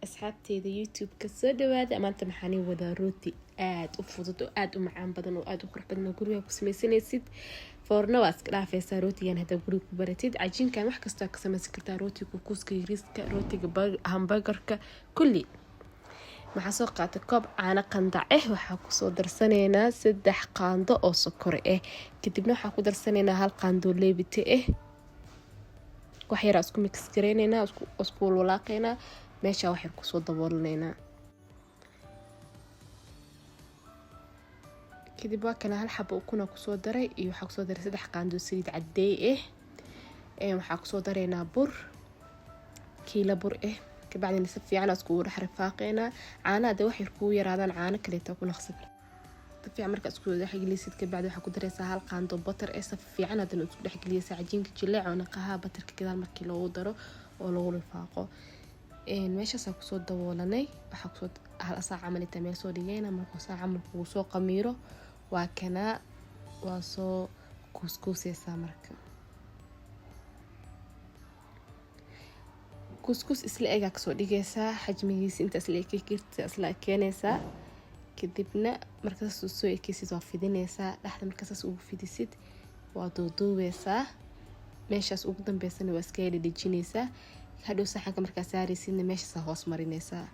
asxaabteyda youtube ka soo dhawaada maanta maxaan wadaa rooti aad u fudud oo aad u macaan badan oo aad u qurux badan oo guriga ku sameysanaysid foorno waa iska dhaafaysaa rootigan hadda guriga ku baratid cajiinkan wax kasta ka sameysan kartaa rootiga kuuska yariiska rootiga hamburgerka kulli waxaa soo qaatay koob caano qandac waxaa ku soo darsanaynaa 3 qaando oo sokor kadibna waxaa ku darsanaynaa 1 qaando leebite wax yar isku mix gareynayna isku walaaqayna meesha wax yar ku soo daboolanayna kadib waa kana hal xabo ukuna ku soo daray iyo waxa ku soo daray 3 qaando saliid cadeey waxa ku soo dareynaa bur kiilo bur kabacdina si fiican isku dhex rafaaqayna caanaha wax yar ku yaraadaan caano kale ta ku naqsad fiican marka isku dhex gelisid kabacdi waxa ku dareysaa 1 qaando butter si fiican hadana isku dhex geliysaa cajiinka jileecona qaha butterka gadaal markii loo daro oo lagu rafaaqo meeshaas ku soo daboolanay waxa ku soo hal saac camal inta meel soo dhigayna markuu saac camal ku soo qamiiro waa kana waa soo kuskusaysaa marka kuskus isla eega ka soo dhigaysaa xajmigiisa inta isla eekirta isla keenaysaa kadibna markaas soo eekaysid waa fidinaysaa dhaxda markaas ugu fidisid waa duuduubeysaa meeshaas ugu dambeysana waa iska dhijinaysaa hadhow saxanka markaas saaraysidna meeshaas hoos marinaysaa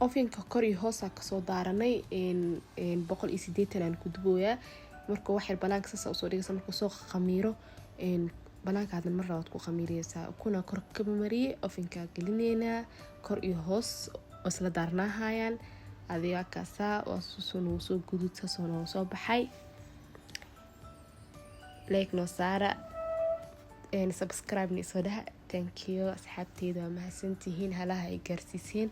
ovenka kor iyo hoos ka soo daaranay 180 aan ku dubooyaa markuu wax yar banaanka saas soo dhigaysa markuu soo qamiiro banaanka hadna mar labaad ku qamiiraysaa kuna kor ka mariyay ovenka gelinayna kor iyo hoos isla daarnaahayaan adiga kaasa waa soo gudubta soo baxay like no saara subscribe ni soo dhaha thank you asxaabteyda ma hasantihiin halaha ay gaarsiiseen